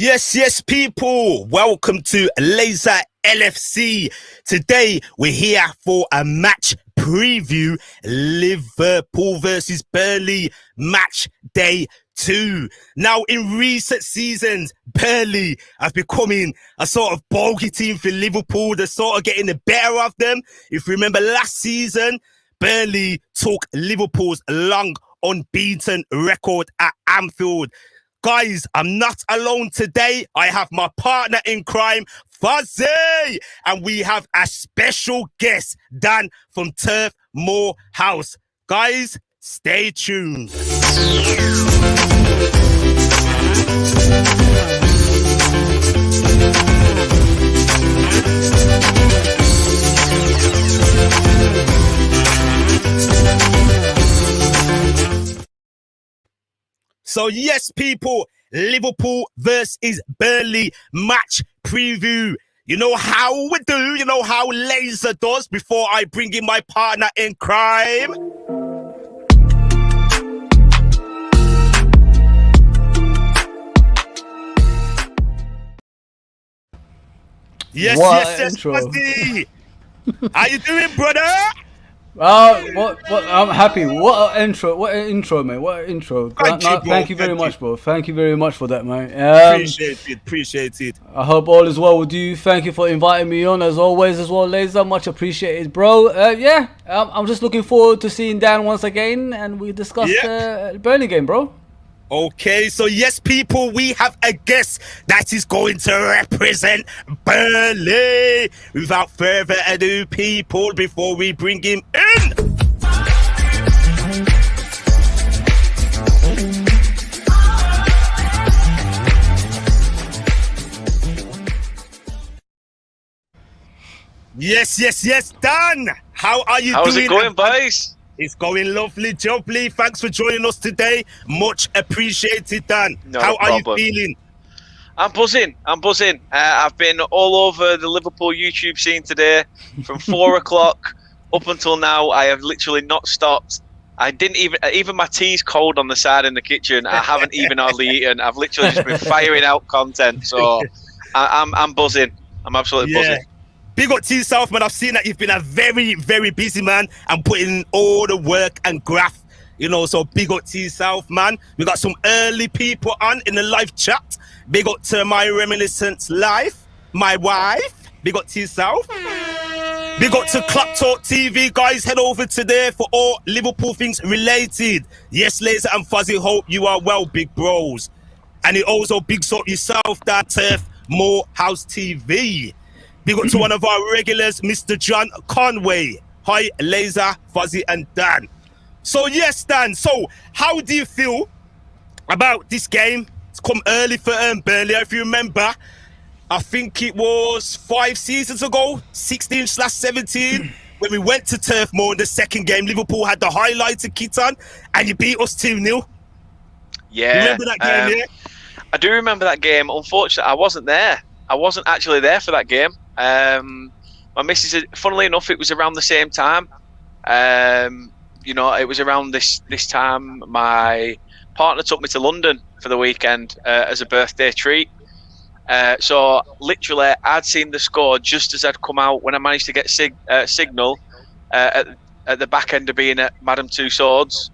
Yes, people. Welcome to Laser LFC. Today, we're here for a match preview. Liverpool versus Burnley, match day 2. Now, in recent seasons, Burnley have becoming a sort of bogey team for Liverpool. They're sort of getting the better of them. If you remember last season, Burnley took Liverpool's long unbeaten record at Anfield. Guys, I'm not alone today. I have my partner in crime, Fozi, and we have a special guest, Dan from MOOR House. Guys, stay tuned. So yes, people, Liverpool versus Burnley match preview. You know how we do, you know how Laser does before I bring in my partner in crime. Yes, Fozi. How you doing, brother? I'm happy. What an intro, mate. What an intro. Thank you very much, bro. Thank you very much for that, mate. Appreciate it. I hope all is well with you. Thank you for inviting me on, as always, as well, Laser. Much appreciated, bro. I'm just looking forward to seeing Dan once again, and we discuss the Burnley game, bro. Okay, so yes, people, we have a guest that is going to represent Burnley. Without further ado, people, before we bring him in. Yes, Dan. How are you doing? How's it going, boys? It's going lovely, jubbly. Thanks for joining us today. Much appreciated, Dan. How are you feeling? I'm buzzing. I've been all over the Liverpool YouTube scene today from 4 o'clock up until now. I have literally not stopped. I didn't even my tea's cold on the side in the kitchen. I haven't even hardly eaten. I've literally just been firing out content. So I'm buzzing. I'm absolutely buzzing. Big up to yourself, man. I've seen that you've been a very, very busy man and putting in all the work and graft, so big up to yourself, man. We got some early people on in the live chat. Big up to my reminiscence life, my wife. Big up to yourself. Big up to Club Talk TV, guys. Head over to there for all Liverpool things related. Yes, Laser and Fozi, hope you are well, big bros. And it also bigs up yourself, that MOOR House TV. Big up to one of our regulars, Mr. John Conway. Hi, Laser, Fozi, and Dan. So, yes, Dan. So, how do you feel about this game? It's come early for Burnley. If you remember, I think it was 5 seasons ago, 16/17, when we went to Turf Moor in the second game. Liverpool had the highlighter kit on, and you beat us 2-0. Yeah. Remember that game, yeah? I do remember that game. Unfortunately, I wasn't there. I wasn't actually there for that game. My missus, funnily enough, it was around the same time. It was around this time my partner took me to London for the weekend as a birthday treat. So literally, I'd seen the score just as I'd come out when I managed to get signal at the back end of being at Madame Tussauds.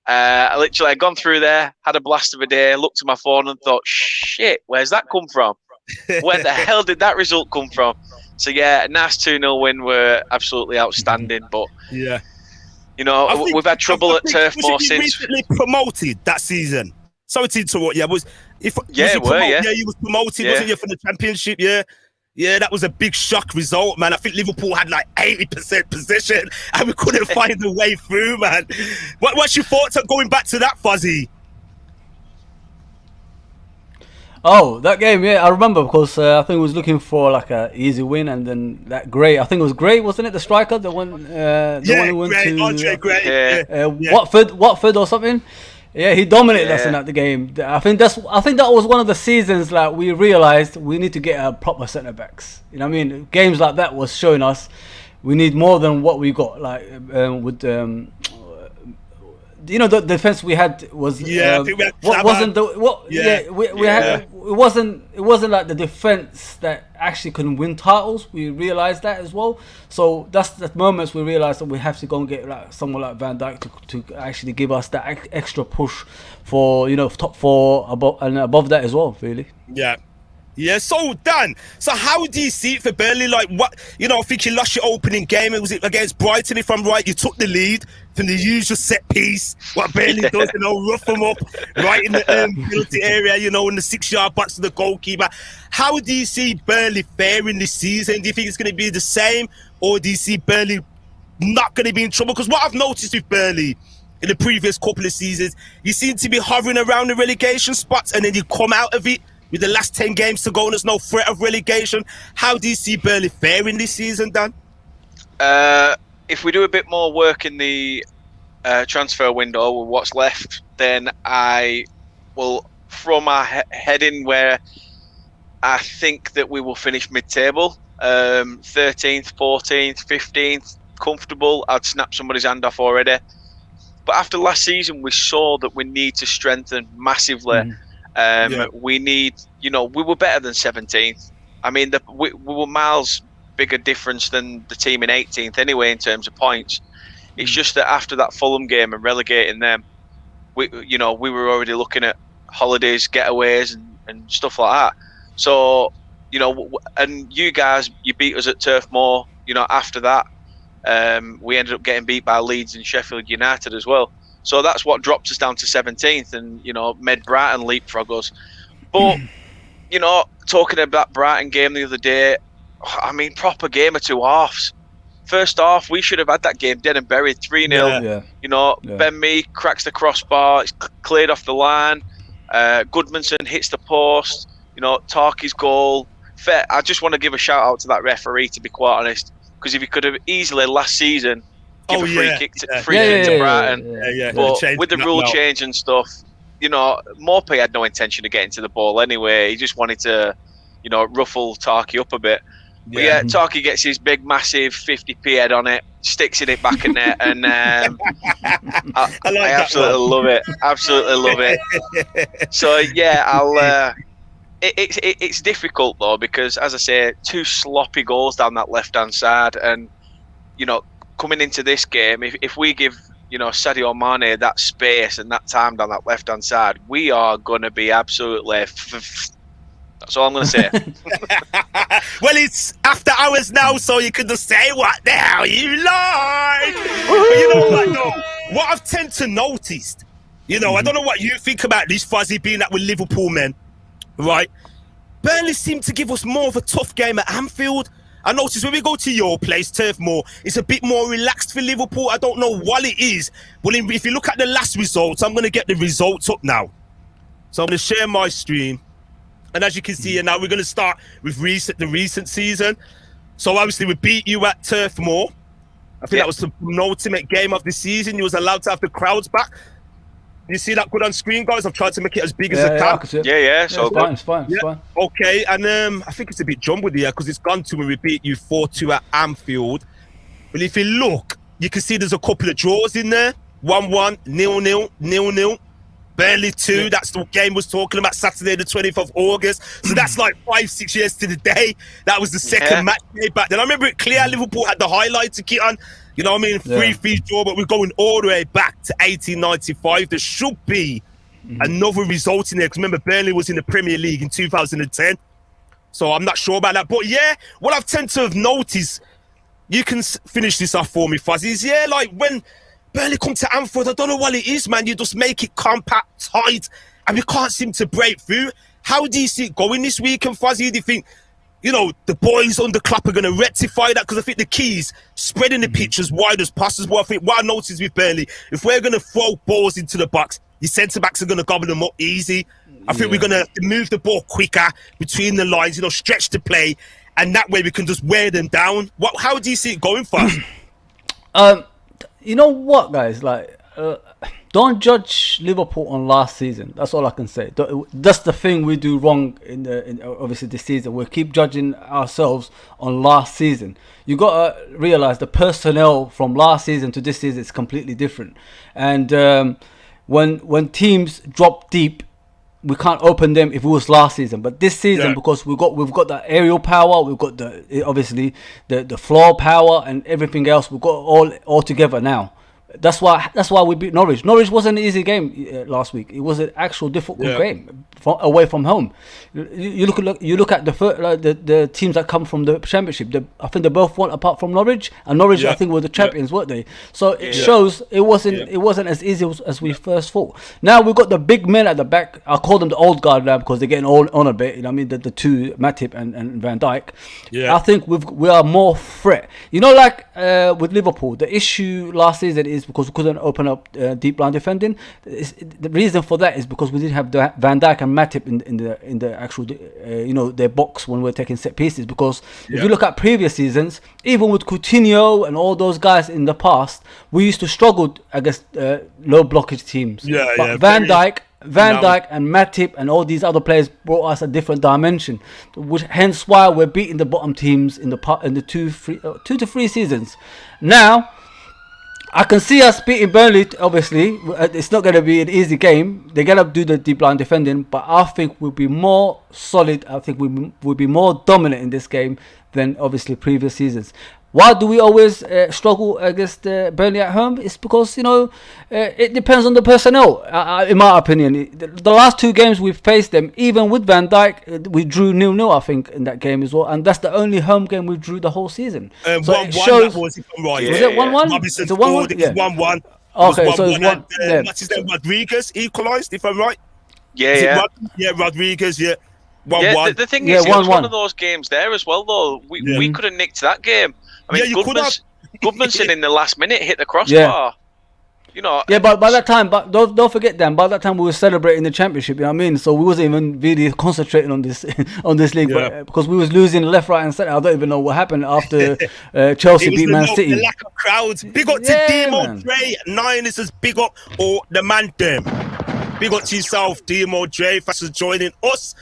I'd gone through there, had a blast of a day, looked at my phone and thought, shit, where's that come from? Where the hell did that result come from? So yeah, a nice 2-0 win were absolutely outstanding. But we've had trouble at Turf Moor since. Recently promoted that season. Sorry to interrupt. Yeah, you was promoted, wasn't you, for the Championship? Yeah, that was a big shock result, man. I think Liverpool had like 80% possession, and we couldn't find a way through, man. What's your thoughts on going back to that, Fozi? Oh, that game, yeah, I remember because I think I was looking for like a easy win, and then that Gray, I think it was Gray, wasn't it, the striker, the one who went Gray, to Andre Gray, Watford or something. Yeah, he dominated us in that game. I think that was one of the seasons that we realized we need to get a proper centre backs. You know what I mean? Games like that was showing us we need more than what we got. Like with you know, the defense we had was I think we had what wasn't the what we had it wasn't like the defense that actually couldn't win titles. We realized that as well. So that's the moments we realized that we have to go and get like someone like Van Dijk to actually give us that extra push for, you know, top 4 above that as well, really. Yeah, so Dan, so how do you see it for Burnley? Like, what, you know, I think you lost your opening game. It was against Brighton, if I'm right. You took the lead from the usual set piece. What Burnley does, you know, rough them up right in the penalty area, you know, in the 6-yard box to the goalkeeper. How do you see Burnley faring this season? Do you think it's going to be the same, or do you see Burnley not going to be in trouble? Because what I've noticed with Burnley in the previous couple of seasons, you seem to be hovering around the relegation spots, and then you come out of it with the last 10 games to go and there's no threat of relegation. How do you see Burnley faring this season, Dan? If we do a bit more work in the transfer window with what's left, then I will throw my head in where I think that we will finish mid-table. 13th, 14th, 15th, comfortable. I'd snap somebody's hand off already. But after last season, we saw that we need to strengthen massively. We need, you know, we were better than 17th. I mean, we were miles bigger difference than the team in 18th anyway in terms of points. It's just that after that Fulham game and relegating them, we were already looking at holidays, getaways, and stuff like that. So, you know, and you guys, you beat us at Turf Moor. You know, after that, we ended up getting beat by Leeds and Sheffield United as well. So that's what dropped us down to 17th and, you know, made Brighton leapfrog us. But, you know, talking about Brighton game the other day, I mean, proper game of two halves. First half, we should have had that game dead and buried, 3-0. You know, Ben Mee cracks the crossbar, it's cleared off the line. Goodmanson hits the post. You know, Tarky's goal. Fair. I just want to give a shout out to that referee, to be quite honest, because if he could have easily last season give a free kick to Brighton. But with the rule change and stuff, you know, Morphy had no intention of getting to the ball anyway. He just wanted to, you know, ruffle Tarky up a bit. But yeah, Tarky gets his big, massive 50p head on it, sticks it back in net, and I absolutely love it. Absolutely love it. So yeah, it's difficult though, because as I say, 2 sloppy goals down that left-hand side, and you know, coming into this game, if we give, you know, Sadio Mane that space and that time down that left-hand side, we are going to be absolutely... That's all I'm going to say. Well, it's after hours now, so you can just say what the hell you like. But you know what, though? What I've tend to notice, you know, I don't know what you think about this, Fozi, being that with Liverpool men, right? Burnley seem to give us more of a tough game at Anfield. I notice when we go to your place, Turf Moor, it's a bit more relaxed for Liverpool. I don't know what it is. Well, if you look at the last results, I'm going to get the results up now. So I'm going to share my screen. And as you can see, now we're going to start with the recent season. So obviously we beat you at Turf Moor. I think that was the penultimate game of the season. You was allowed to have the crowds back. You see that good on screen, guys? I've tried to make it as big as I can. So it's fine. Okay, and I think it's a bit jumbled here because it's gone to when we beat you 4-2 at Anfield. But if you look, you can see there's a couple of draws in there. 1-1, 0-0, 0-0. Burnley 2, that's the game was talking about, Saturday the 20th of August. So that's like 5-6 years to the day. That was the second match day back then. I remember it clear. Liverpool had the highlight to get on. You know what I mean? 3-3 draw, but we're going all the way back to 1895. There should be another result in there, because remember, Burnley was in the Premier League in 2010. So I'm not sure about that. But yeah, what I've tend to have noticed, you can finish this off for me, Fozi, is like when Burnley come to Anfield, I don't know what it is, man. You just make it compact, tight, and we can't seem to break through. How do you see it going this weekend, Fozi? Do you think, you know, the boys on the club are going to rectify that? Because I think the key is spreading the pitch as wide as possible. I think what I noticed with Burnley, if we're going to throw balls into the box, the centre-backs are going to gobble them up easy. I think we're going to move the ball quicker between the lines, you know, stretch the play, and that way we can just wear them down. How do you see it going for us? You know what, guys? Like, don't judge Liverpool on last season. That's all I can say. That's the thing we do wrong in obviously this season. We keep judging ourselves on last season. You got to realize the personnel from last season to this season is completely different. And when teams drop deep, we can't open them if it was last season. But this season, because we've got the aerial power, we've got the floor power and everything else. We've got all together now. That's why we beat Norwich. Norwich wasn't an easy game last week. It was an actual difficult game away from home. You look at the teams that come from the Championship. I think they both won apart from Norwich, and Norwich I think were the champions, weren't they? So it shows it wasn't as easy as we first thought. Now we've got the big men at the back. I call them the old guard now because they're getting on a bit. You know what I mean? The two, Matip and Van Dijk. I think we are more threat. You know, like with Liverpool, the issue last season is because we couldn't open up deep line defending. The reason for that is because we didn't have Van Dijk and Matip in the actual their box when we're taking set pieces. Because if you look at previous seasons, even with Coutinho and all those guys in the past, we used to struggle against low blockage teams. But Van Dijk and Matip and all these other players brought us a different dimension, hence why we're beating the bottom teams in the 2 to 3 seasons. Now I can see us beating Burnley. Obviously, it's not going to be an easy game. They're going to do the deep line defending, but I think we'll be more solid. I think we'll be more dominant in this game than obviously previous seasons. Why do we always struggle against Burnley at home? It's because, it depends on the personnel, in my opinion. The last 2 games we've faced them, even with Van Dijk, we drew 0-0, I think, in that game as well. And that's the only home game we drew the whole season. So it shows... Was it 1-1? Robinson scored, it was 1-1. Okay, so it's 1... What's his name? Rodriguez equalised, if I'm right. Rodriguez, 1-1. The thing is, it was one of those games there as well, though. We could have nicked that game. I mean, Goodmanson in the last minute hit the crossbar. But by that time, don't forget, Dan. By that time, we were celebrating the championship. You know what I mean? So we wasn't even really concentrating on this league, because we was losing left, right, and centre. I don't even know what happened after Chelsea beat Man City. The lack of crowds. Big up to Demo Dre. Niners says big up or the man them. Big up to yourself, Demo Dre. Thanks for joining us.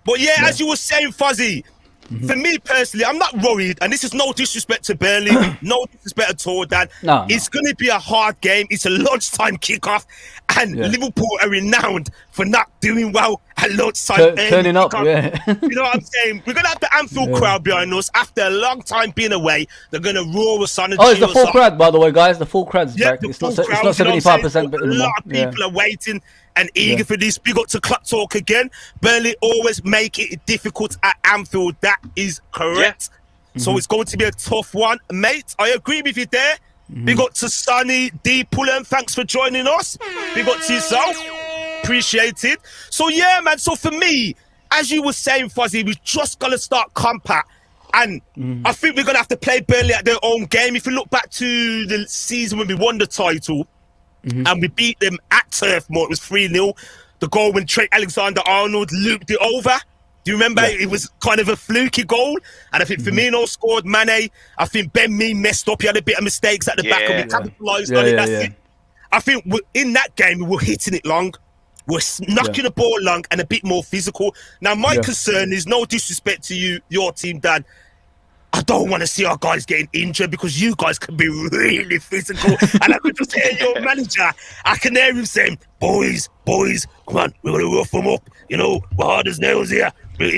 But as you were saying, Fozi. For me personally, I'm not worried, and this is no disrespect to Burnley, no disrespect at all, Dan. It's going to be a hard game. It's a lunchtime kickoff, and Liverpool are renowned for not doing well at lunchtime. Turning up, You know what I'm saying? We're going to have the Anfield crowd behind us. After a long time being away, they're going to roar us on. It's the full crowd, by the way, guys. The full crowd's back. It's not 75%. A lot of people are waiting and eager for this. Big up to Club Talk again. Burnley always make it difficult at Anfield. That is correct. So it's going to be a tough one, mate. I agree with you there. Big up to Sonny D. Pullen. Thanks for joining us. Big up to yourself. Appreciate it. So man. So for me, as you were saying, Fozi, we just got to start compact. And I think we're going to have to play Burnley at their own game. If you look back to the season when we won the title, and we beat them at Turf Moor, it was 3-0. The goal when Trent Alexander-Arnold looped it over. Do you remember? It was kind of a fluky goal. And I think Firmino scored, Mane. I think Ben Mee messed up. He had a bit of mistakes at the back and we capitalised on it. That's it. I think in that game, we were hitting it long. We're knocking the ball long and a bit more physical. Now, my concern is, no disrespect to you, your team, Dan, I don't want to see our guys getting injured because you guys can be really physical. And I could just hear your manager. I can hear him saying, boys, come on, we're going to rough them up. We're hard as nails here. And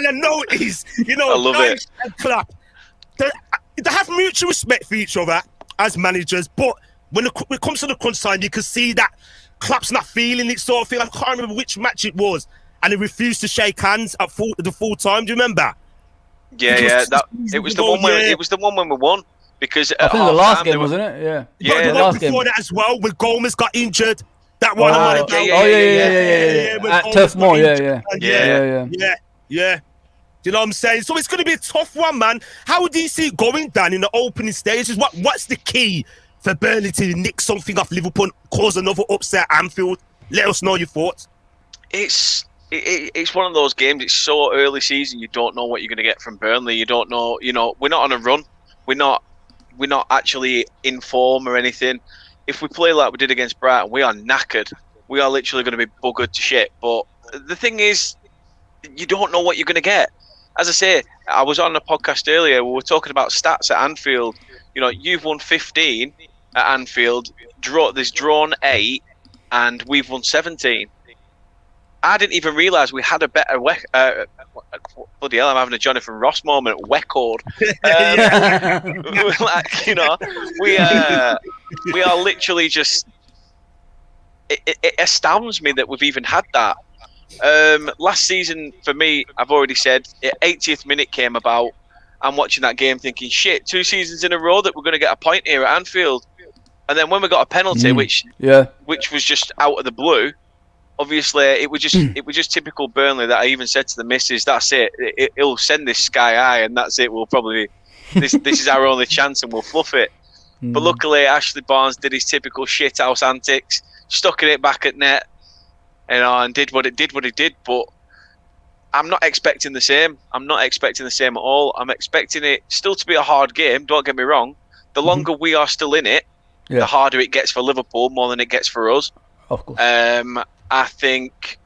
I know he's, I love it. And clap. They have mutual respect for each other as managers, but when it comes to the crunch time, you can see that Klopp's not feeling it sort of thing. I can't remember which match it was. And he refused to shake hands at the full time. Do you remember? It was the one where it was the one when we won, because I think the last game, wasn't it? The one before that as well, when Gomez got injured. That one. At Turf Moor, yeah. Do you know what I'm saying? So it's going to be a tough one, man. How do you see it going, Dan, in the opening stages? What's the key for Burnley to nick something off Liverpool, cause another upset at Anfield? Let us know your thoughts. It's one of those games. It's so early season. You don't know what you're going to get from Burnley. You don't know. We're not on a run. We're not we're not actually in form or anything. If we play like we did against Brighton, we are knackered. We are literally going to be buggered to shit. But the thing is, you don't know what you're going to get. As I say, I was on a podcast earlier. We were talking about stats at Anfield. You know, you've won 15 at Anfield. There's drawn 8, and we've won 17. I didn't even realise we had a better bloody hell, I'm having a Jonathan Ross moment. Record. Like, you know, we are literally just. It astounds me that we've even had that. Last season, for me, I've already said, 80th minute came about. I'm watching that game thinking, shit, 2 seasons in a row that we're going to get a point here at Anfield. And then when we got a penalty, which was just out of the blue, obviously it was just typical Burnley that I even said to the missus, that's it. It'll send this sky high, and that's it. We'll probably this is our only chance, and we'll fluff it. But luckily, Ashley Barnes did his typical shithouse antics, stuck it back at net, you know, and did what it did. But I'm not expecting the same. I'm not expecting the same at all. I'm expecting it still to be a hard game. Don't get me wrong. The longer we are still in it, the harder it gets for Liverpool, more than it gets for us. Of course. I think.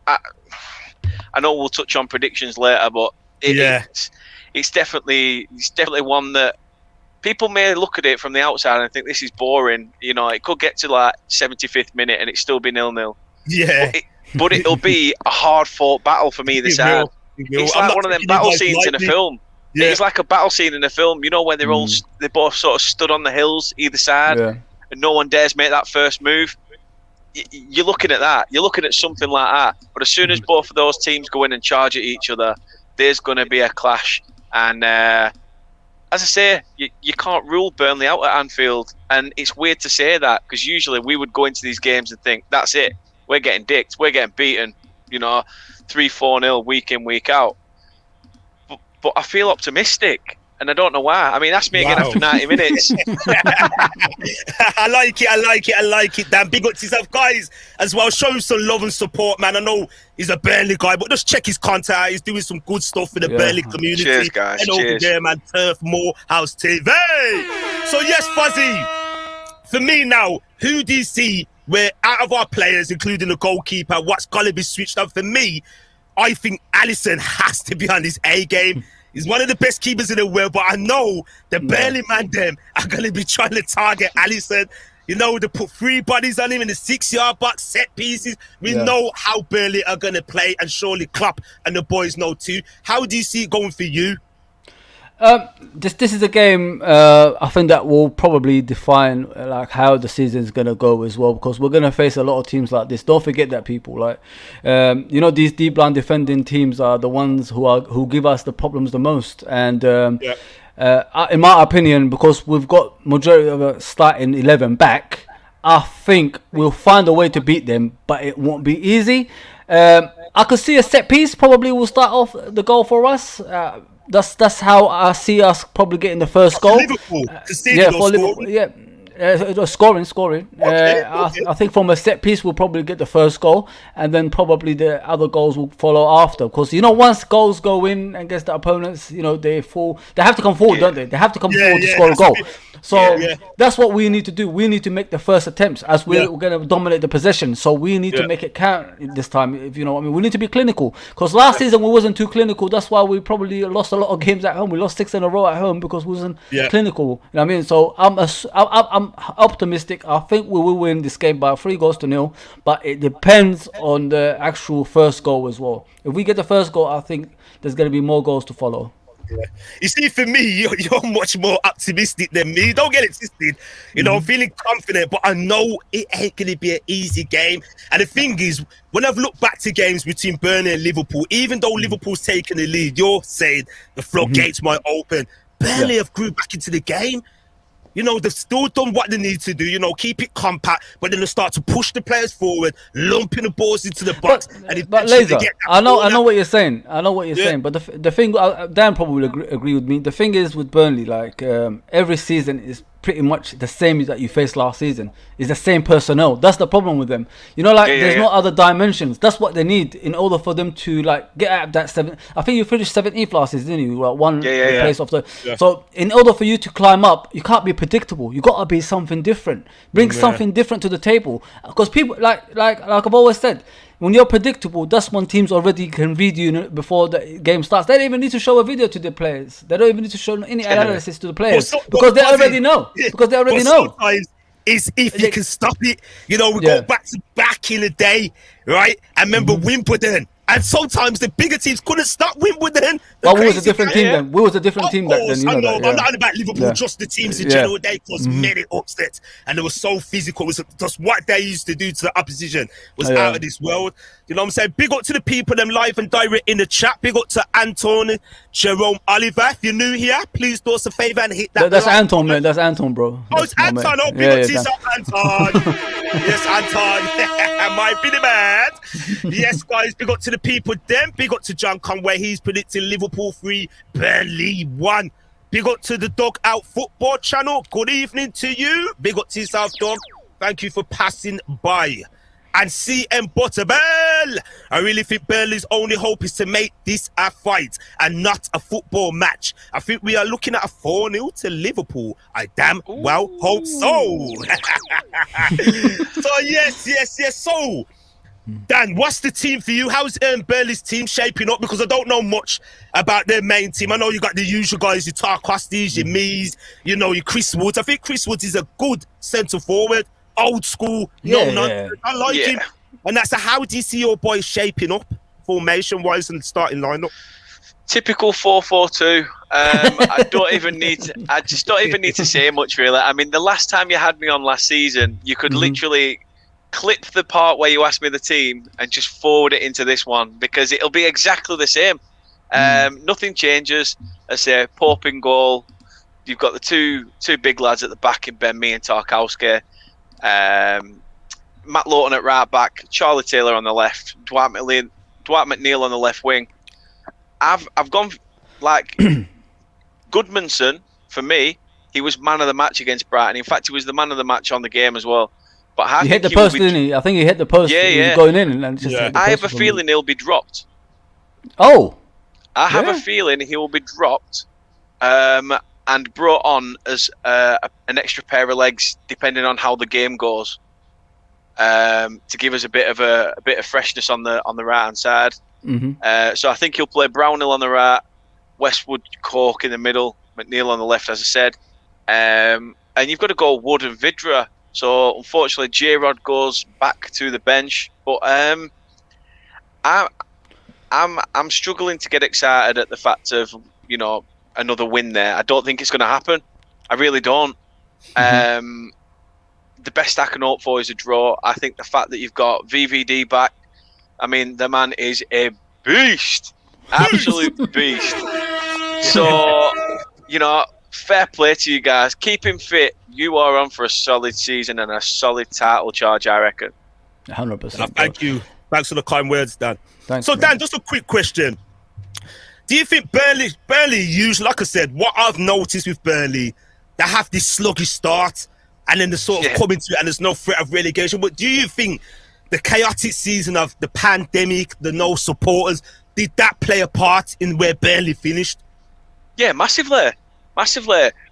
I know we'll touch on predictions later, but it's definitely one that people may look at it from the outside and think this is boring. You know, it could get to like 75th minute and it still be 0-0. Yeah. But it'll be a hard-fought battle for me this side. It's like one of them battle scenes in a film. Yeah. It's like a battle scene in a film, you know, where they both sort of stood on the hills either side, and no one dares make that first move. You're looking at that. You're looking at something like that. But as soon as both of those teams go in and charge at each other, there's going to be a clash. And as I say, you can't rule Burnley out at Anfield. And it's weird to say that, because usually we would go into these games and think, that's it. We're getting dicked. We're getting beaten. You know, 3-4-0 week in, week out. But I feel optimistic. And I don't know why. I mean, ask me again after 90 minutes. I like it, Dan. Big up to yourself, guys, as well. Show him some love and support, man. I know he's a Burnley guy, but just check his content out. He's doing some good stuff for the Burnley community. Cheers, guys. And over there, man, Turf MOOR House TV. So, yes, Fozi, for me now, who do you see where out of our players, including the goalkeeper, what's got to be switched up? For me, I think Alisson has to be on his A game. He's one of the best keepers in the world, but I know the Burnley man them are going to be trying to target Alisson. You know, they put 3 bodies on him in the 6-yard box, set pieces. We know how Burnley are going to play, and surely Klopp and the boys know too. How do you see it going for you? This is a game I think that will probably define like how the season is gonna go as well, because we're gonna face a lot of teams like this. Don't forget that, people. Like you know, these deep line defending teams are the ones who give us the problems the most. And in my opinion, because we've got majority of a starting 11 back, I think we'll find a way to beat them, but it won't be easy. I could see a set piece probably will start off the goal for us. That's how I see us probably getting the first goal. Liverpool. For Liverpool. Yeah. Scoring. Okay. I think from a set piece we'll probably get the first goal, and then probably the other goals will follow after. Because you know, once goals go in against the opponents, you know, they have to come forward, don't they? They have to come forward to score a goal. So that's what we need to do. We need to make the first attempts, as we're going to dominate the possession. So we need to make it count this time, if you know what I mean. We need to be clinical, because last season we wasn't too clinical. That's why we probably lost a lot of games at home. We lost 6 in a row at home because we wasn't clinical. You know what I mean? So I'm optimistic. I think we will win this game by 3-0, but it depends on the actual first goal as well. If we get the first goal, I think there's going to be more goals to follow. Yeah. You see, for me, you're much more optimistic than me. Don't get it twisted. You know, I'm feeling confident, but I know it ain't going to be an easy game. And the thing is, when I've looked back to games between Burnley and Liverpool, even though Liverpool's taken the lead, you're saying the floodgates might open. Burnley have grew back into the game. You know, they've still done what they need to do, you know, keep it compact, but then they start to push the players forward, lumping the balls into the box. But Laser, I know what you're saying. I know what you're saying. But the thing, Dan probably will agree with me. The thing is with Burnley, like every season is pretty much the same that you faced last season. It's the same personnel. That's the problem with them. You know, like there's no other dimensions. That's what they need in order for them to like get out of that 7th. I think you finished 17th last season, didn't you? Like one place off the. Yeah. So in order for you to climb up, you can't be predictable. You got to be something different. Bring something different to the table. Because people like I've always said, when you're predictable, that's when teams already can read you before the game starts. They don't even need to show a video to the players. They don't even need to show any analysis to the players because they already know. Because they already know. Is if you can stop it. You know, we go back in the day, right? I remember Wimbledon. And sometimes the bigger teams couldn't stop Wimbledon. Well, we was a different team then. We was a different team back then. You know that, I'm not about Liverpool, just the teams in general. They caused many upsets. And they were so physical. It was just what they used to do to the opposition was out of this world. You know what I'm saying? Big up to the people, them live and direct in the chat. Big up to Anton, Jerome, Oliver. If you're new here, please do us a favour and hit that. That's Anton, man. That's Anton, bro. Oh, it's Anton. Oh, big up to yourself, Anton. Yes, Anton. My bitty man. Yes, guys, big up to the people then. Big up to John Conway. He's predicting Liverpool 3, Burnley 1. Big up to the Dog Out Football channel. Good evening to you. Big up to yourself, Dog. Thank you for passing by. And CM Butterbell. I really think Burnley's only hope is to make this a fight and not a football match. I think we are looking at a 4-0 to Liverpool. I damn well hope so. So, yes. So, Dan, what's the team for you? How's Burnley's team shaping up? Because I don't know much about their main team. I know you got the usual guys, your Tarkostis, your Mees, you know, your Chris Woods. I think Chris Woods is a good centre forward, old school, nonsense. I like him. And that's how do you see your boys shaping up, formation-wise and starting lineup? Typical 4-4-2. I just don't even need to say much, really. I mean, the last time you had me on last season, you could literally clip the part where you asked me the team and just forward it into this one because it'll be exactly the same. Nothing changes. I say Pope in goal. You've got the two big lads at the back in Ben Mee and Tarkowski. Matt Lawton at right back, Charlie Taylor on the left, Dwight McNeil on the left wing. I've gone like Goodmanson for me. He was man of the match against Brighton. In fact, he was the man of the match on the game as well. But he hit the post, didn't he? I think he hit the post. Yeah. Going in and just. I have a feeling he'll be dropped. Oh. I have a feeling he will be dropped, and brought on as an extra pair of legs, depending on how the game goes, to give us a bit of freshness on the right hand side. So I think he'll play Brownhill on the right, Westwood, Cork in the middle, McNeil on the left, as I said, and you've got to go Wood and Vidra. So unfortunately, J-Rod goes back to the bench, but I'm struggling to get excited at the fact of another win there. I don't think it's going to happen. I really don't. The best I can hope for is a draw. I think the fact that you've got VVD back, I mean, the man is a beast, absolute beast. So fair play to you guys. Keep him fit. You are on for a solid season and a solid title charge, I reckon. 100%. Thank you. Thanks for the kind words, Dan. Thanks, so, man. Dan, just a quick question. Do you think Burnley usually, like I said, what I've noticed with Burnley, they have this sluggish start and then they sort of come into it and there's no threat of relegation. But do you think the chaotic season of the pandemic, the no supporters, did that play a part in where Burnley finished? Yeah, massively.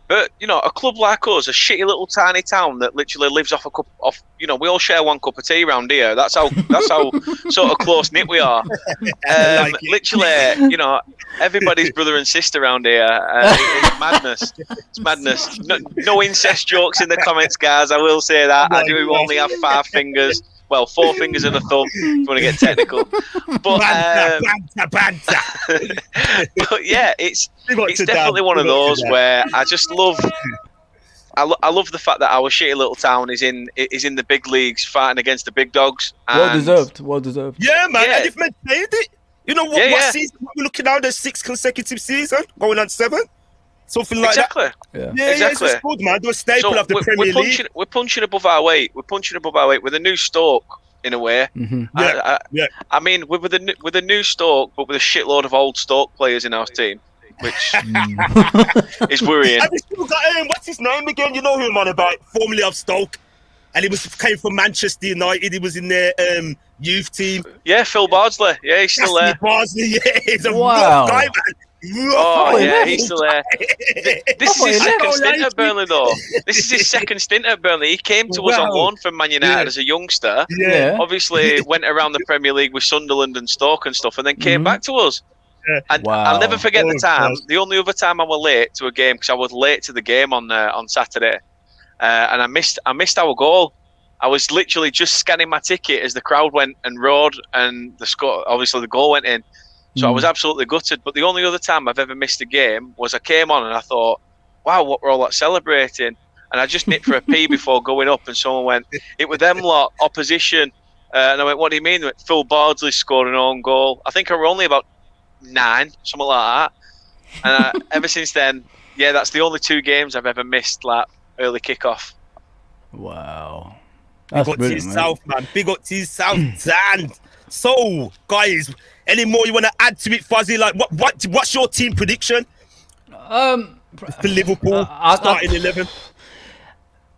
But a club like us, a shitty little tiny town that literally lives off a cup of, we all share one cup of tea around here. That's how sort of close knit we are. Literally, everybody's brother and sister around here. It's madness. It's madness. No incest jokes in the comments, guys. I will say that. I do only have 5 fingers. Well, 4 fingers and a thumb, if you want to get technical. But banter. But yeah, it's definitely one of those where I just love. I love the fact that our shitty little town is in the big leagues fighting against the big dogs. Well deserved. Yeah, man. And you've maintained it. You know what season we're looking at? The 6th consecutive season, going on 7. Something like that. Yeah, exactly. It's good, man. They're a staple of the Premier League. We're punching above our weight. We're punching above our weight with a new Stoke, in a way. I mean, with a new Stoke, but with a shitload of old Stoke players in our team. which is worrying. And we still got what's his name again? You know who I'm on about? Formerly of Stoke, and he came from Manchester United. He was in their youth team. Yeah, Phil Bardsley. Yeah, he's still there. Bardsley, yeah, he's a Wow. rough guy, man. Oh, yeah, he's still there. This is his second stint at Burnley, though. This is his second stint at Burnley. He came to us on loan from Man United as a youngster. Yeah. Obviously, went around the Premier League with Sunderland and Stoke and stuff, and then came back to us. And I'll never forget the time. The only other time I was late to a game, because I was late to the game on Saturday, and I missed our goal. I was literally just scanning my ticket as the crowd went and roared, and obviously the goal went in. So I was absolutely gutted. But the only other time I've ever missed a game was I came on and I thought, wow, what we're all that celebrating. And I just nipped for a pee before going up, and someone went, it was them lot, opposition. And I went, what do you mean? They went, Phil Bardsley scored an own goal. I think I were only about 9, something like that. And ever since then, yeah, that's the only 2 games I've ever missed, like early kickoff. Wow. Big up to his South, man. Big up to his South. Dan. So, guys, any more you want to add to it, Fozi? Like, what's your team prediction for Liverpool starting 11?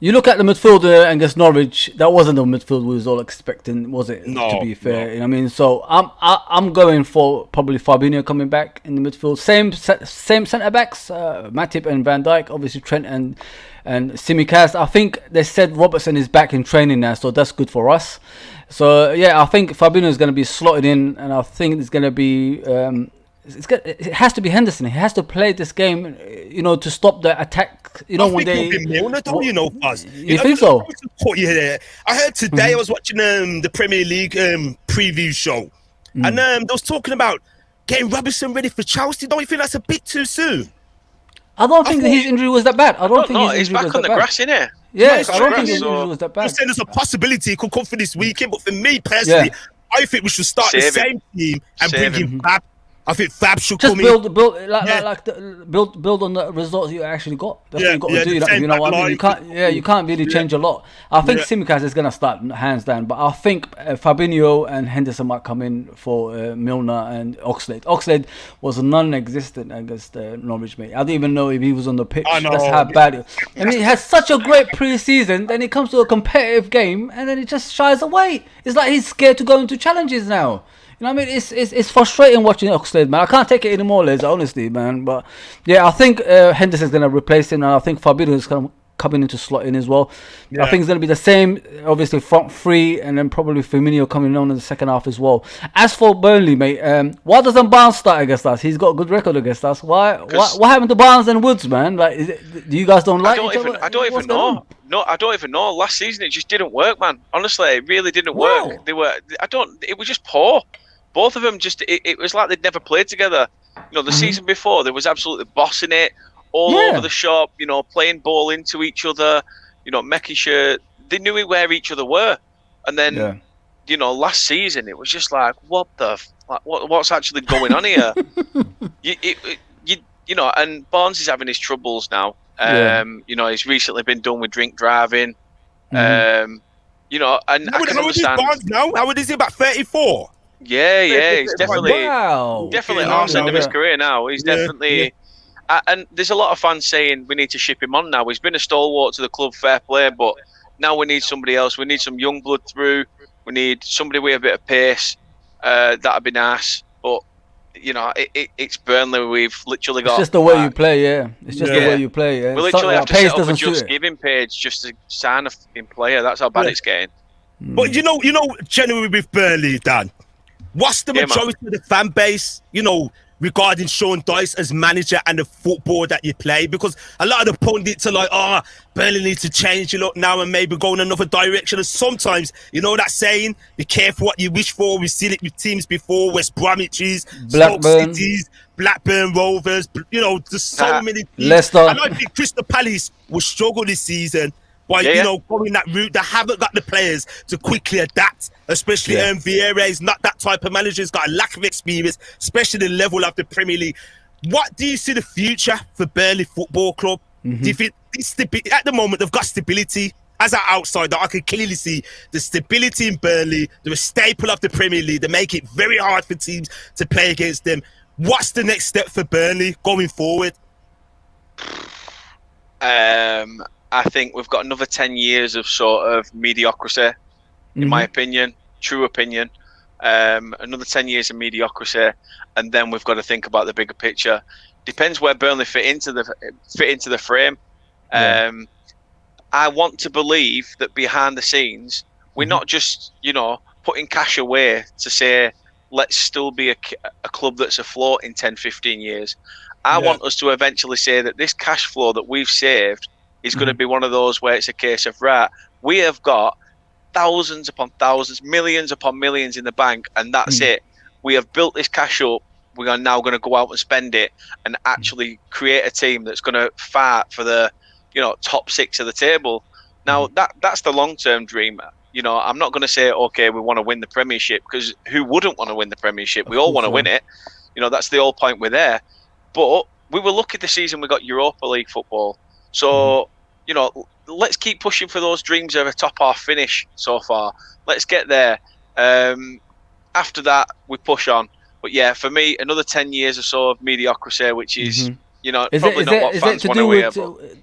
You look at the midfield against Norwich. That wasn't the midfield we was all expecting, was it? No, to be fair, you know what I mean. So I'm going for probably Fabinho coming back in the midfield. Same centre backs, Matip and Van Dijk. Obviously Trent and Tsimikas. I think they said Robertson is back in training now, so that's good for us. So yeah, I think Fabinho is going to be slotted in, and I think it's going to be. It has to be Henderson. He has to play this game, you know, to stop the attack. You know, when they. Milner, don't you know, Fuzz? You think so? I heard today. I was watching the Premier League preview show, and they was talking about getting Robertson ready for Chelsea. Don't you think that's a bit too soon? I don't think his injury was that bad. I don't think he's back on the grass, innit? Yeah, I don't think his injury was that bad. I'm saying there's a possibility it could come for this weekend, but for me personally, I think we should start the same team and bring him back. I think Fab should just come build in. build on the results you actually got. That's what you got to do. You know what I mean? You can't really change a lot. I think Tsimikas is gonna start hands down, but I think Fabinho and Henderson might come in for Milner and Oxlade. Oxlade was non-existent against Norwich, mate. I didn't even know if he was on the pitch. That's how bad it. I mean, he has such a great pre-season, then he comes to a competitive game and then he just shies away. It's like he's scared to go into challenges now. You know what I mean? It's frustrating watching Oxlade, man. I can't take it anymore, Les, honestly, man. But yeah, I think Henderson's going to replace him, and I think Fabinho is going to coming into slot in as well. I think it's going to be the same, obviously, front three, and then probably Firmino coming on in the second half as well. As for Burnley, mate, why doesn't Barnes start against us? He's got a good record against us. What happened to Barnes and Woods, man? Like, do you guys don't like each other? I don't even know. No, I don't even know. Last season, it just didn't work, man. Honestly, it really didn't work. It was just poor. Both of them it was like they'd never played together. You know, the season before, they was absolutely bossing it all over the shop, you know, playing ball into each other, you know, making sure they knew where each other were. And then, you know, last season, it was just like, what's actually going on here? You know, and Barnes is having his troubles now. You know, he's recently been done with drink driving. You know, and I can understand. How old is Barnes now? How old is he? About 34? Yeah, he's definitely arse end of his career now. He's definitely, and there's a lot of fans saying we need to ship him on now. He's been a stalwart to the club, fair play, but now we need somebody else. We need some young blood through. We need somebody with a bit of pace. That'd be nice, but you know, it's Burnley. We've literally got. It's just the way you play, It's just the way you play. We literally have to set up a Just Giving page just to sign a fucking player. That's how bad it's getting. But you know, generally with Burnley, Dan. What's the majority of the fan base, you know, regarding Sean Dyche as manager and the football that you play? Because a lot of the pundits are like, Burnley needs to change, you know, now and maybe go in another direction. And sometimes, you know that saying, be careful what you wish for. We've seen it with teams before, West Bromwiches, Stoke Cities, Blackburn Rovers, you know, there's so many teams. Leicester. And I think Crystal Palace will struggle this season. By you know, going that route, they haven't got the players to quickly adapt. Especially Vieira is not that type of manager. He's got a lack of experience, especially the level of the Premier League. What do you see the future for Burnley Football Club? Do you think at the moment they've got stability? As an outsider, I can clearly see the stability in Burnley. They're a staple of the Premier League. They make it very hard for teams to play against them. What's the next step for Burnley going forward? I think we've got another 10 years of sort of mediocrity, in my opinion, true opinion. Another 10 years of mediocrity, and then we've got to think about the bigger picture. Depends where Burnley fit into the frame. I want to believe that behind the scenes, we're not just, putting cash away to say, let's still be a club that's afloat in 10, 15 years. I want us to eventually say that this cash flow that we've saved is going to be one of those where it's a case of, right, we have got thousands upon thousands, millions upon millions in the bank, and that's it. We have built this cash up. We are now going to go out and spend it and actually create a team that's going to fight for the, top 6 of the table. Now, that's the long-term dream. I'm not going to say, okay, we want to win the Premiership, because who wouldn't want to win the Premiership? We all want to win it. That's the whole point we're there. But we were lucky this season we got Europa League football. So, let's keep pushing for those dreams of a top half finish so far. Let's get there. After that, we push on. But yeah, for me, another 10 years or so of mediocrity, which is, probably not what fans want to hear.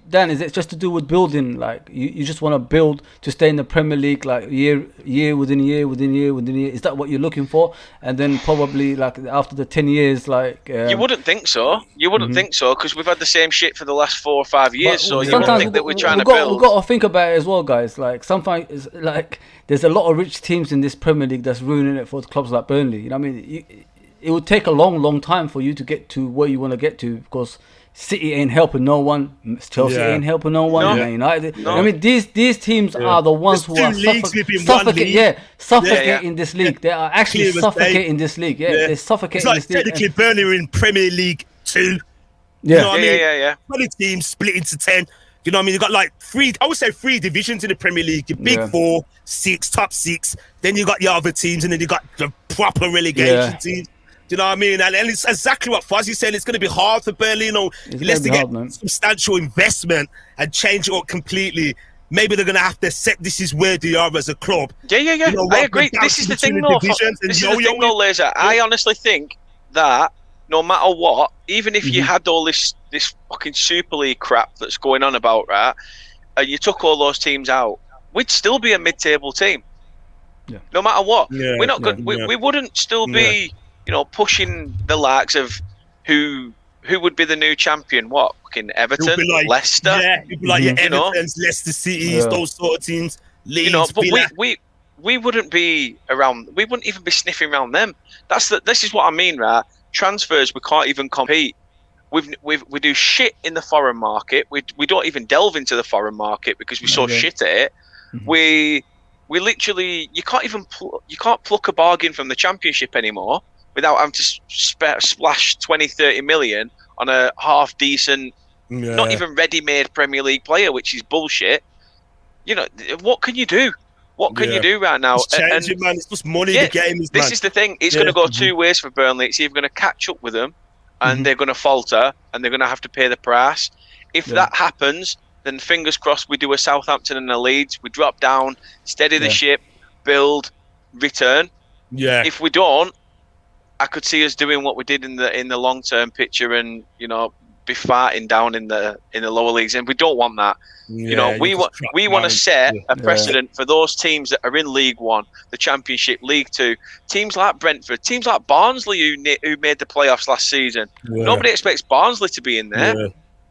Dan, is it just to do with building? Like, you just want to build to stay in the Premier League, like year within year. Is that what you're looking for? And then probably, like, after the 10 years, like... you wouldn't think so. You wouldn't think so, because we've had the same shit for the last 4 or 5 years, so you wouldn't think that we're trying to build. We've got to think about it as well, guys. Like, sometimes, like, there's a lot of rich teams in this Premier League that's ruining it for clubs like Burnley. You know what I mean? It would take a long time for you to get to where you want to get to, because City ain't helping no one, Chelsea ain't helping no one, United. No. I mean, these teams are the ones who are suffocating this league. They are actually suffocating this league. They're suffocating this league. Technically, Burnley are in Premier League 2. You know what I mean? 20 teams split into 10. You know what I mean? You got like 3 divisions in the Premier League. Your big 4, 6, top 6. Then you got your other teams, and then you got the proper relegation teams. You know what I mean? And it's exactly what Fozi said. It's going to be hard for Burnley, unless they get substantial investment and change it up completely. Maybe they're going to have to accept this is where they are as a club. Yeah. I agree. This is the thing, though. Laser. I honestly think that no matter what, even if you had all this fucking Super League crap that's going on about, right, and you took all those teams out, we'd still be a mid-table team. Yeah. No matter what. Yeah, we're not good. We wouldn't still be... pushing the likes of who would be the new champion? What, fucking Everton, like, Leicester? Yeah, you'd be like your Evertons, Leicester Cities, those sort of teams. Leeds, but we wouldn't be around. We wouldn't even be sniffing around them. This is what I mean, right? Transfers, we can't even compete. We do shit in the foreign market. We don't even delve into the foreign market because we're so shit at it. We literally, you can't pluck a bargain from the Championship anymore without having to splash 20, 30 million on a half decent, not even ready-made Premier League player, which is bullshit. What can you do? What can you do right now? It's changing, man. It's just money the game is, This is the thing. It's going to go 2 ways for Burnley. It's either going to catch up with them and they're going to falter and they're going to have to pay the price. If that happens, then fingers crossed we do a Southampton and a Leeds. We drop down, steady the ship, build, return. Yeah. If we don't, I could see us doing what we did in the long term picture, and be fighting down in the lower leagues, and we don't want that. We want to set a precedent for those teams that are in League One, the Championship, League Two, teams like Brentford, teams like Barnsley who made the playoffs last season. Nobody expects Barnsley to be in there.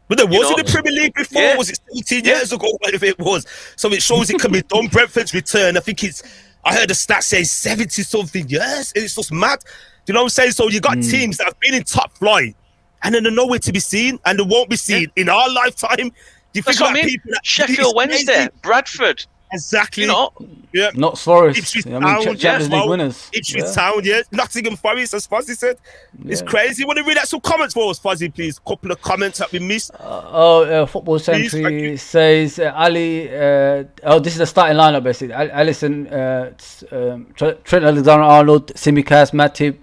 But there was in the Premier League before. Was it 17 years ago? Whatever it was. So it shows it can be done. Brentford's return. I heard the stat say 70 something years. It's just mad. Do you know what I'm saying? So you got teams that have been in top flight, and then they're nowhere to be seen, and they won't be seen in our lifetime. That's what I mean. Sheffield Wednesday, Bradford. Exactly. Not Forest. Champions League winners. Ipswich Town, Nottingham Forest, as Fozi said. It's crazy. You want to read out some comments for us, Fozi, please? A couple of comments that we missed. Football Century says Ali. This is the starting lineup basically. Alisson, Trent Alexander-Arnold, Tsimikas, Matip,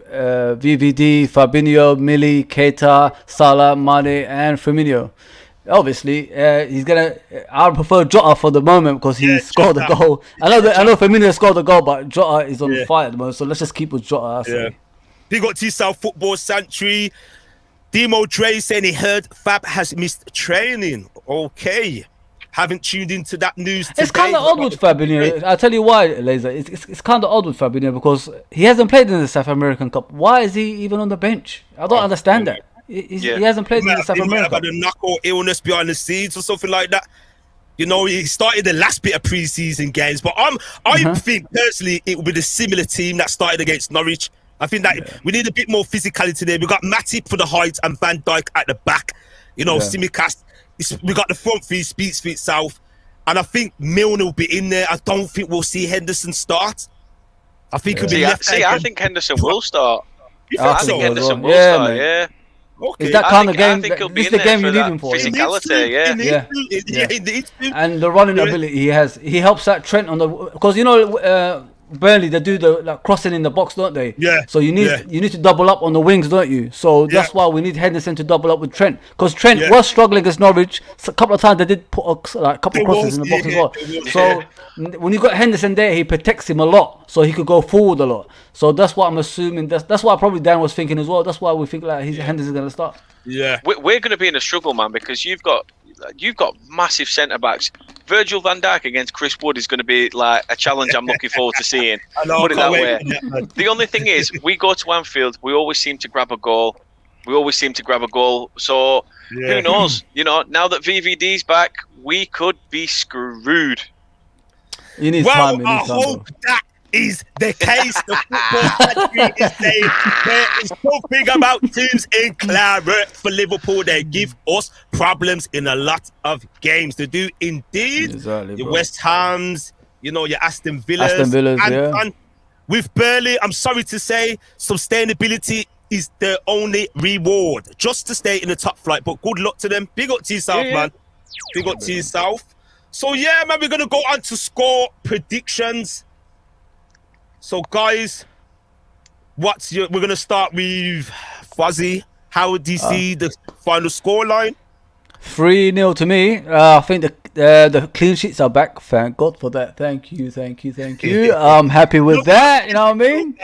VVD, Fabinho, Millie, Keita, Salah, Mane, and Firmino. Obviously, he's gonna. I prefer Jota for the moment because he scored the goal. I know Firmino scored the goal, but Jota is on fire at the moment, so let's just keep with Jota. Big up to yourself, Football Sanctuary. Demo Dre saying he heard Fab has missed training. Okay. Haven't tuned into that news today. It's kind of odd with Fabinho. I'll tell you why, Laser. It's kind of odd with Fabinho because he hasn't played in the South American Cup. Why is he even on the bench? I don't understand that. He hasn't played in the South American Cup. He might have had a knock or illness behind the scenes or something like that. You know, he started the last bit of pre-season games. But I think, personally, it will be the similar team that started against Norwich. I think that we need a bit more physicality there. We've got Matip for the height and Van Dijk at the back. You know, Simicast. We got the front three, speaks for itself. And I think Milner will be in there. I don't think we'll see Henderson start. I think it'll be left. I think Henderson will start. I think Henderson will start, yeah. Okay. Is that kind of game? This is the game you need him for. Physicality, yeah. And the running ability he has. He helps out Trent on the... Because, you know... Burnley, they do the crossing in the box, don't they? Yeah. So you need to double up on the wings, don't you? So that's why we need Henderson to double up with Trent, because Trent was struggling against Norwich. So a couple of times they did put a couple of crosses in the box as well. So when you got Henderson there, he protects him a lot, so he could go forward a lot. So that's what I'm assuming. That's why probably Dan was thinking as well. That's why we think like Henderson's going to start. Yeah, we're going to be in a struggle, man, because you've got massive centre backs. Virgil van Dijk against Chris Wood is going to be like a challenge I'm looking forward to seeing. Put it that way. The only thing is, we go to Anfield, we always seem to grab a goal. So who knows? You know, now that VVD's back, we could be screwed. You need time. I hope that is the case. The Football Sanctuary is saying there is something about teams in claret for Liverpool. They give us problems in a lot of games. They do indeed. Exactly, your West Hams, you know, your Aston Villas. And with Burnley, I'm sorry to say, sustainability is their only reward. Just to stay in the top flight. But good luck to them. Big up to yourself, man. Big up to yourself. So yeah, man, we're gonna go on to score predictions. So, guys, we're going to start with Fozi. How do you see the final scoreline? 3-0 to me. I think the clean sheets are back. Thank God for that. Thank you. I'm happy with that. You know what I mean?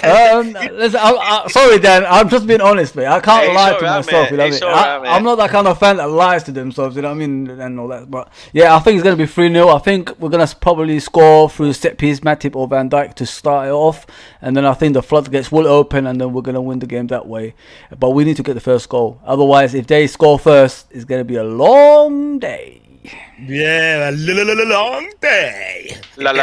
Listen, sorry, Dan. I'm just being honest, mate. I can't lie to myself. You know what I mean? I'm not that kind of fan that lies to themselves. You know what I mean? And all that. But yeah, I think it's going to be 3-0. I think we're going to probably score through set piece, Matip or Van Dijk to start it off, and then I think the floodgates will open, and then we're going to win the game that way. But we need to get the first goal. Otherwise, if they score first, it's going to be a long day. Yeah, a long day. Love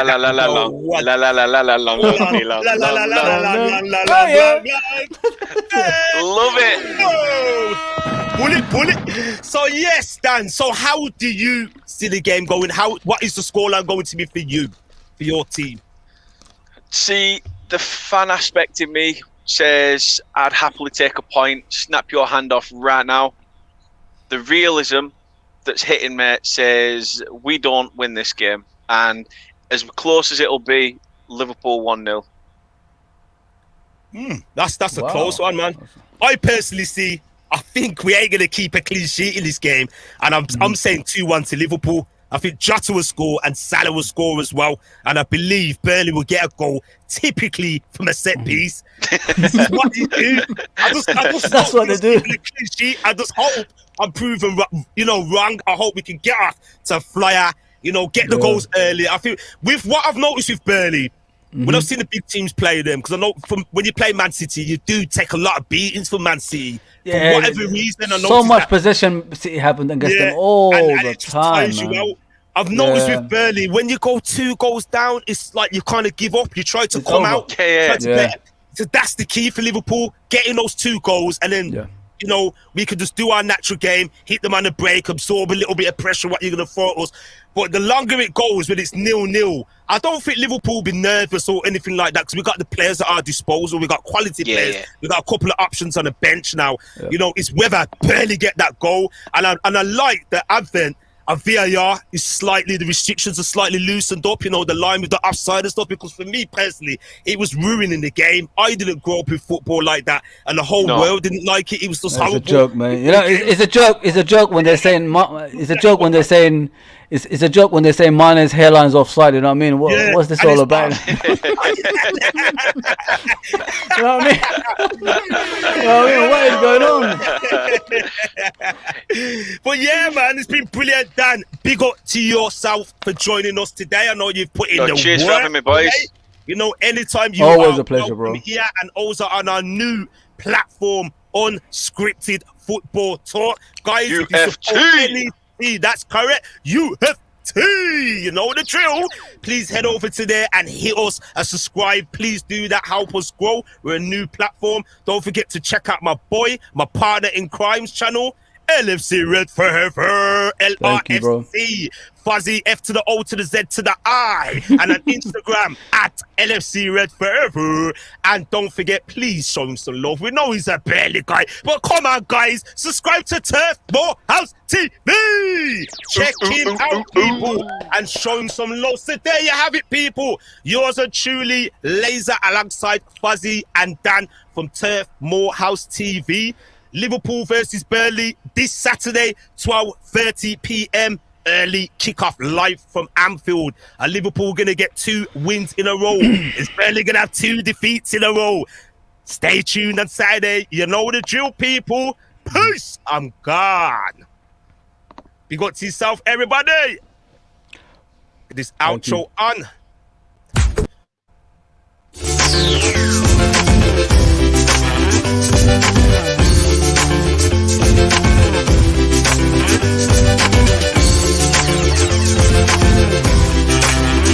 it. Bullet. So yes, Dan. So how do you see the game going? What is the scoreline going to be for you, for your team? See, the fan aspect in me says I'd happily take a point, snap your hand off right now. The realism that's hitting me says we don't win this game, and as close as it'll be, Liverpool 1-0. That's a close one, man. I personally I think we ain't gonna keep a clean sheet in this game, and I'm saying 2-1 to Liverpool. I think Jota will score and Salah will score as well, and I believe Burnley will get a goal, typically from a set piece. This is what they do. That's what they do. Clean sheet. I just hope I'm proven, wrong. I hope we can get off to flyer, get the goals early. I think with what I've noticed with Burnley, when I've seen the big teams play them, because I know when you play Man City, you do take a lot of beatings from Man City. For whatever reason, I so much possession City have against them all the time. I've noticed with Burnley, when you go 2 goals down, it's like you kind of give up. You try to come out. So that's the key for Liverpool, getting those 2 goals, and then we could just do our natural game, hit them on the break, absorb a little bit of pressure, what you're going to throw at us. But the longer it goes, when it's 0-0, I don't think Liverpool will be nervous or anything like that, because we've got the players at our disposal. We've got quality players. We've got a couple of options on the bench now. It's whether Burnley get that goal. And I like the advent a VAR is slightly, the restrictions are slightly loosened up, you know, the line with the offside and stuff, because for me personally, it was ruining the game. I didn't grow up with football like that, and the whole world didn't like it. It was just horrible. It's a joke, man. You know, it's a joke. It's a joke when they're saying. It's a joke when they're saying. It's a joke when they're saying Mane's hairline's offside. You know what I mean? What's this all about? You know what I mean? What is going on? But yeah, man, it's been brilliant, Dan. Big up to yourself for joining us today. I know you've put in the cheers work for having me, boys. Today. You know, anytime you always a pleasure, bro. Here and also on our new platform, Unscripted Football Talk, guys. UFC. That's correct. UFC. You know the drill. Please head over to there and hit us a subscribe. Please do that. Help us grow. We're a new platform. Don't forget to check out my partner in crimes channel, LFC Red Forever, LRFC, Fozi, F to the O to the Z to the I, and on Instagram at LFC Red Forever. And don't forget, please show him some love. We know he's a barely guy, but come on, guys, subscribe to MOOR HOUSE TV. Check him out, people, and show him some love. So there you have it, people. Yours are truly Laser alongside Fozi and Dan from MOOR HOUSE TV. Liverpool versus Burnley this Saturday, 12:30 p.m. early kickoff live from Anfield. Are Liverpool going to get 2 wins in a row? Is Burnley going to have 2 defeats in a row? Stay tuned on Saturday. You know the drill, people. Peace. I'm gone. Big up to yourself, everybody. This outro on.